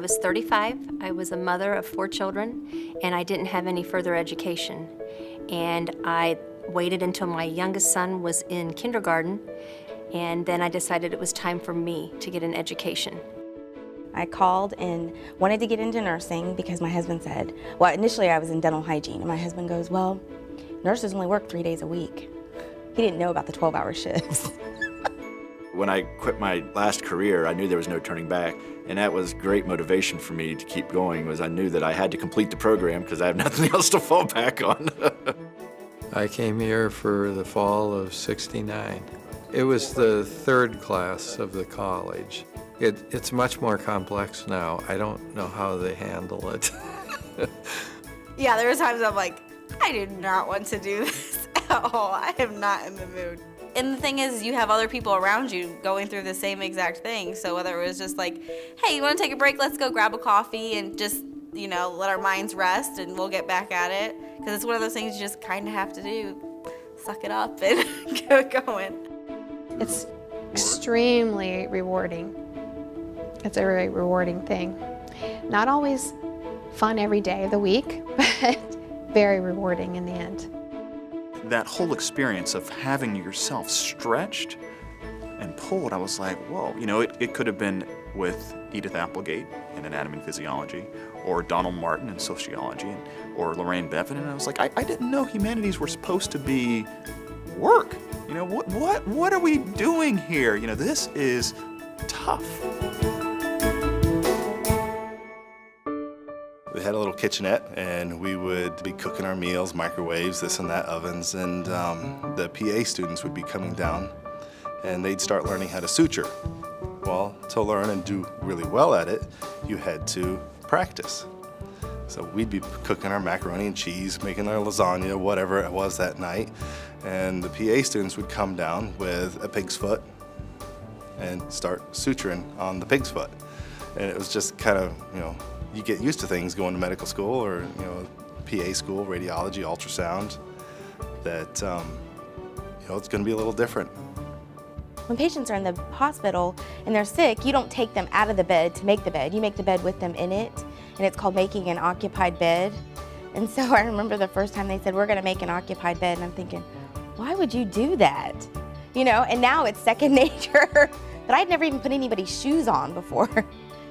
I was 35. I was a mother of 4 children, and I didn't have any further education. And I waited until my youngest son was in kindergarten, and then I decided it was time for me to get an education. I called and wanted to get into nursing because my husband said, well, initially I was in dental hygiene, and my husband goes, well, nurses only work 3 days a week. He didn't know about the 12-hour shifts. When I quit my last career, I knew there was no turning back, and that was great motivation for me to keep going, was I knew that I had to complete the program because I have nothing else to fall back on. I came here for the fall of '69. It was the 3rd class of the college. It's much more complex now. I don't know how they handle it. Yeah, there were times I'm like, I do not want to do this at all. I am not in the mood. And the thing is, you have other people around you going through the same exact thing. So whether it was just like, hey, you want to take a break? Let's go grab a coffee and just, you know, let our minds rest and we'll get back at it. Because it's one of those things you just kind of have to do. Suck it up and get going. It's extremely rewarding. It's a very rewarding thing. Not always fun every day of the week, but very rewarding in the end. That whole experience of having yourself stretched and pulled, I was like, whoa, you know, it could have been with Edith Applegate in anatomy and physiology, or Donald Martin in sociology, or Lorraine Bevan, and I was like, I didn't know humanities were supposed to be work. You know, what are we doing here? You know, this is tough. We had a little kitchenette, and we would be cooking our meals, microwaves, this and that, ovens, and the PA students would be coming down, and they'd start learning how to suture. Well, to learn and do really well at it, you had to practice. So we'd be cooking our macaroni and cheese, making our lasagna, whatever it was that night, and the PA students would come down with a pig's foot and start suturing on the pig's foot. And it was just kind of, you know, you get used to things going to medical school or, you know, PA school, radiology, ultrasound, that, you know, it's going to be a little different. When patients are in the hospital and they're sick, you don't take them out of the bed to make the bed. You make the bed with them in it, and it's called making an occupied bed. And so I remember the first time they said, we're going to make an occupied bed, and I'm thinking, why would you do that? You know, and now it's second nature. But I'd never even put anybody's shoes on before.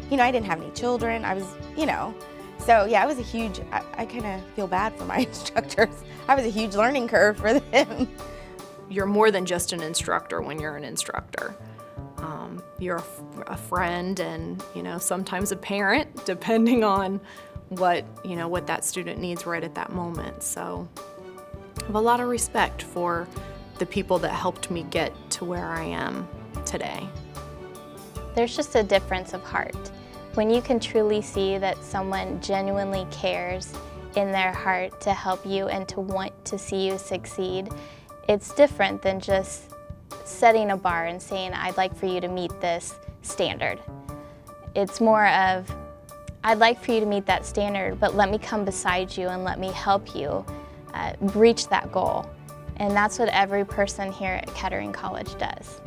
You know, I didn't have any children. I was, you know, so yeah, it was a huge, I kind of feel bad for my instructors. I was a huge learning curve for them. You're more than just an instructor when you're an instructor. You're a friend and, you know, sometimes a parent, depending on what, you know, what that student needs right at that moment. So I have a lot of respect for the people that helped me get to where I am today. There's just a difference of heart. When you can truly see that someone genuinely cares in their heart to help you and to want to see you succeed, it's different than just setting a bar and saying, I'd like for you to meet this standard. It's more of, I'd like for you to meet that standard, but let me come beside you and let me help you reach that goal. And that's what every person here at Kettering College does.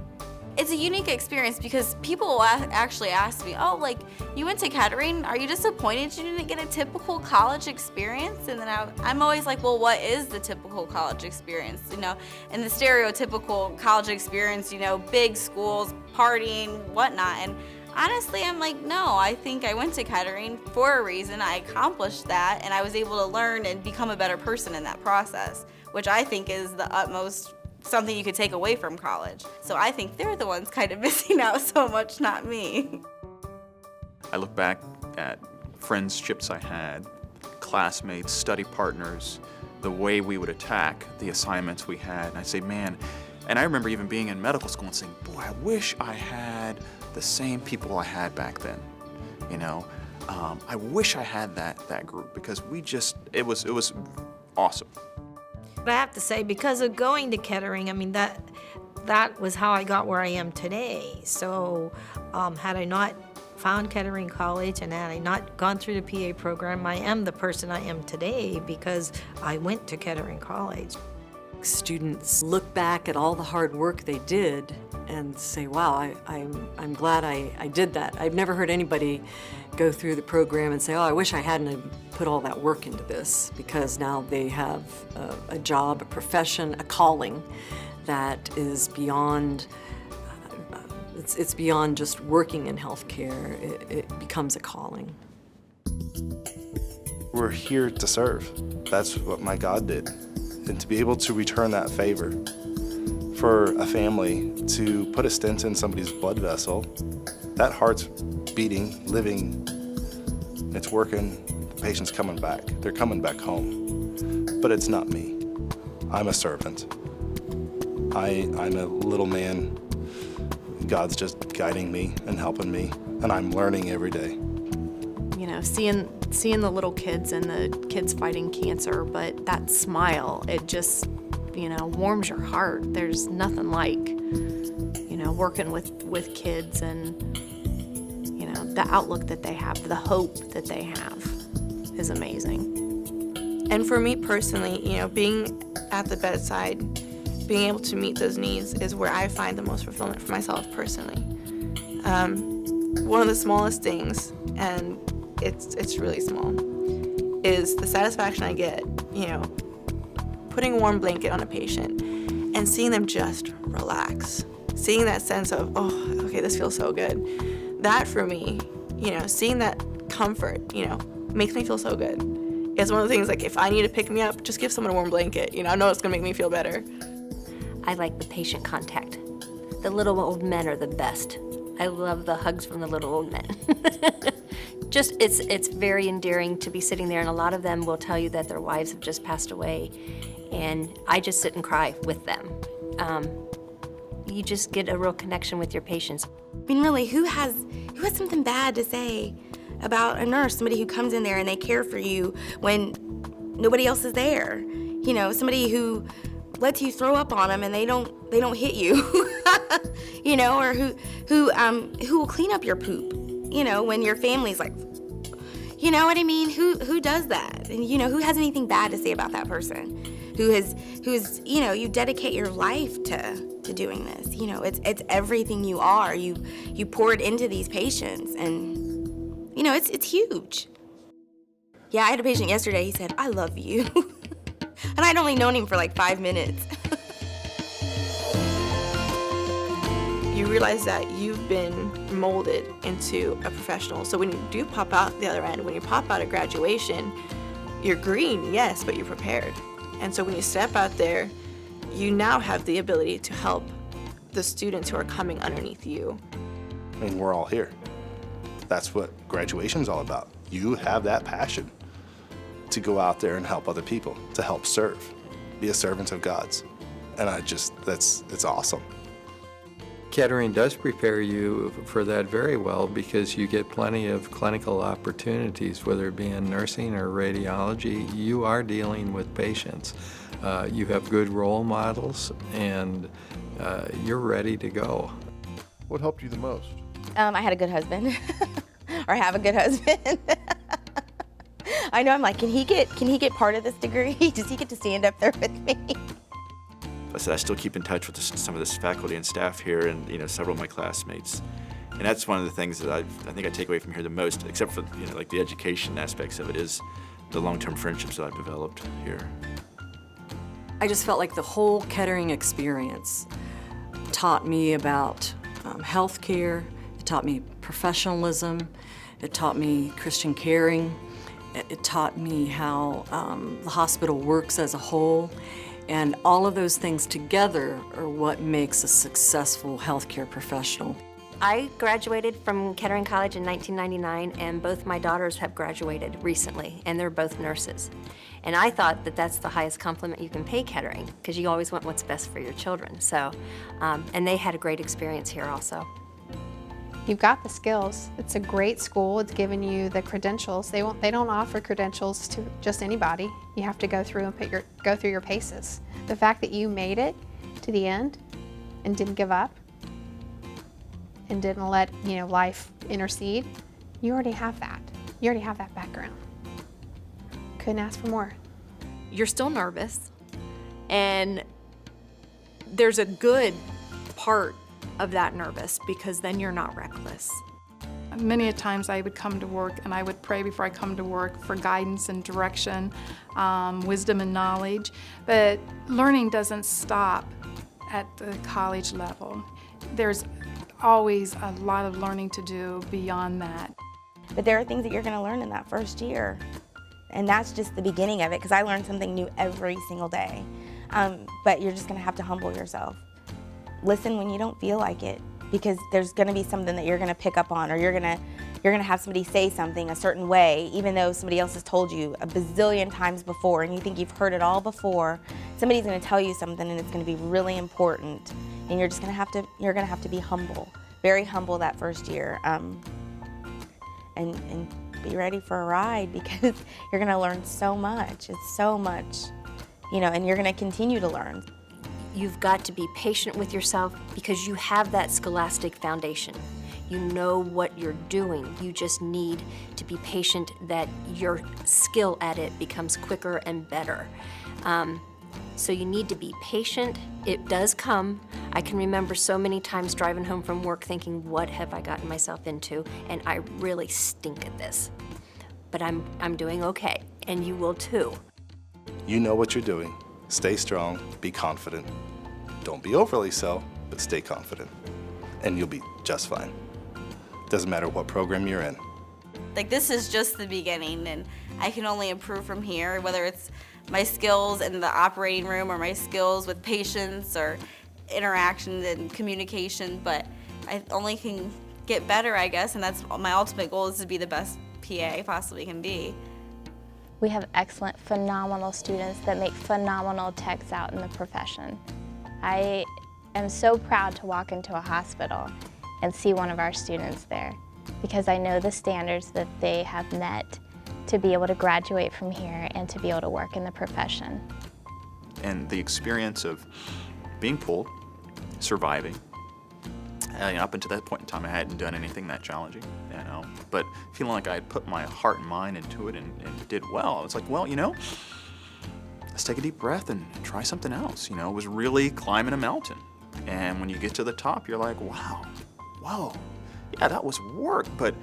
It's a unique experience because people will actually ask me, oh, like, you went to Kettering, are you disappointed you didn't get a typical college experience? And then I'm always like, well, what is the typical college experience? You know, and the stereotypical college experience, you know, big schools, partying, whatnot. And honestly, I'm like, no, I think I went to Kettering for a reason. I accomplished that, and I was able to learn and become a better person in that process, which I think is the utmost something you could take away from college. So I think they're the ones kind of missing out so much, not me. I look back at friendships I had, classmates, study partners, the way we would attack the assignments we had, and I say, man, and I remember even being in medical school and saying, boy, I wish I had the same people I had back then, you know? I wish I had that group because it was awesome. But I have to say, because of going to Kettering, I mean, that was how I got where I am today. So had I not found Kettering College and had I not gone through the PA program, I am the person I am today because I went to Kettering College. students look back at all the hard work they did and say, wow, I'm glad I did that. I've never heard anybody go through the program and say, oh, I wish I hadn't have put all that work into this, because now they have a job, a profession, a calling that is beyond, it's beyond just working in healthcare. It becomes a calling. We're here to serve. That's what my God did. And to be able to return that favor for a family to put a stent in somebody's blood vessel, that heart's beating, living, it's working, the patient's coming back. They're coming back home. But it's not me. I'm a servant. I'm a little man. God's just guiding me and helping me, and I'm learning every day. You know, seeing the little kids and the kids fighting cancer, but that smile, it just, you know, warms your heart. There's nothing like, you know, working with kids and, you know, the outlook that they have, the hope that they have is amazing. And for me personally, you know, being at the bedside, being able to meet those needs is where I find the most fulfillment for myself personally. One of the smallest things, and it's really small, is the satisfaction I get, you know, putting a warm blanket on a patient and seeing them just relax. Seeing that sense of, oh, okay, this feels so good. That for me, you know, seeing that comfort, you know, makes me feel so good. It's one of the things, like, if I need to pick me up, just give someone a warm blanket. You know, I know it's gonna make me feel better. I like the patient contact. The little old men are the best. I love the hugs from the little old men. Just, it's very endearing to be sitting there, and a lot of them will tell you that their wives have just passed away, and I just sit and cry with them. You just get a real connection with your patients. I mean, really, who has something bad to say about a nurse, somebody who comes in there and they care for you when nobody else is there? You know, somebody who lets you throw up on them and they don't hit you, you know, or who will clean up your poop, you know, when your family's like, you know what I mean? Who does that? And, you know, who has anything bad to say about that person? Who's, you know, you dedicate your life to doing this. You know, it's everything you are. You pour it into these patients, and, you know, it's huge. Yeah, I had a patient yesterday, he said, I love you. And I'd only known him for like 5 minutes. You realize that you've been molded into a professional. So when you do pop out the other end, when you pop out at graduation, you're green, yes, but you're prepared. And so when you step out there, you now have the ability to help the students who are coming underneath you. I mean, we're all here. That's what graduation's all about. You have that passion to go out there and help other people, to help serve, be a servant of God's. And it's awesome. Kettering does prepare you for that very well, because you get plenty of clinical opportunities, whether it be in nursing or radiology. You are dealing with patients. You have good role models, and you're ready to go. What helped you the most? I had a good husband, or have a good husband. I know, I'm like, can he get part of this degree? Does he get to stand up there with me? I said I still keep in touch with some of this faculty and staff here, and, you know, several of my classmates. And that's one of the things that I think I take away from here the most, except for, you know, like the education aspects of it, is the long-term friendships that I've developed here. I just felt like the whole Kettering experience taught me about healthcare. It taught me professionalism. It taught me Christian caring. It taught me how the hospital works as a whole. And all of those things together are what makes a successful healthcare professional. I graduated from Kettering College in 1999, and both my daughters have graduated recently, and they're both nurses. And I thought that that's the highest compliment you can pay Kettering, because you always want what's best for your children. So, and they had a great experience here also. You've got the skills. It's a great school. It's giving you the credentials. They don't offer credentials to just anybody. You have to go through and go through your paces. The fact that you made it to the end and didn't give up and didn't let, you know, life intercede, you already have that. You already have that background. Couldn't ask for more. You're still nervous, and there's a good part of that nervous because then you're not reckless. Many a times I would come to work and I would pray before I come to work for guidance and direction, wisdom and knowledge. But learning doesn't stop at the college level. There's always a lot of learning to do beyond that. But there are things that you're going to learn in that first year. And that's just the beginning of it, because I learn something new every single day. But you're just going to have to humble yourself. Listen when you don't feel like it, because there's going to be something that you're going to pick up on, or you're going to have somebody say something a certain way, even though somebody else has told you a bazillion times before, and you think you've heard it all before. Somebody's going to tell you something, and it's going to be really important, and you're just going to have to be humble, very humble that first year, and be ready for a ride, because you're going to learn so much. It's so much, and you're going to continue to learn. You've got to be patient with yourself because you have that scholastic foundation. You know what you're doing. You just need to be patient that your skill at it becomes quicker and better. So you need to be patient. It does come. I can remember so many times driving home from work thinking, what have I gotten myself into? And I really stink at this. But I'm doing okay, and you will too. You know what you're doing. Stay strong, be confident. Don't be overly so, but stay confident. And you'll be just fine. Doesn't matter what program you're in. Like, this is just the beginning, and I can only improve from here, whether it's my skills in the operating room or my skills with patients or interactions and communication, but I only can get better, I guess, and that's my ultimate goal, is to be the best PA I possibly can be. We have excellent, phenomenal students that make phenomenal techs out in the profession. I am so proud to walk into a hospital and see one of our students there, because I know the standards that they have met to be able to graduate from here and to be able to work in the profession. And the experience of being pulled, surviving, up until that point in time I hadn't done anything that challenging, but feeling like I had put my heart and mind into it and did well. I was like, well, let's take a deep breath and try something else. It was really climbing a mountain. And when you get to the top, you're like, wow, whoa, yeah, that was work, but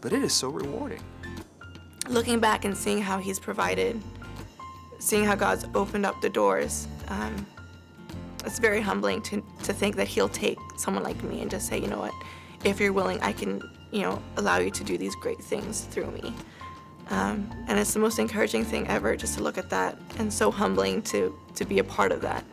it is so rewarding. Looking back and seeing how he's provided, seeing how God's opened up the doors, it's very humbling to think that he'll take someone like me and just say, you know what, if you're willing, I can, allow you to do these great things through me. And it's the most encouraging thing ever, just to look at that, and so humbling to be a part of that.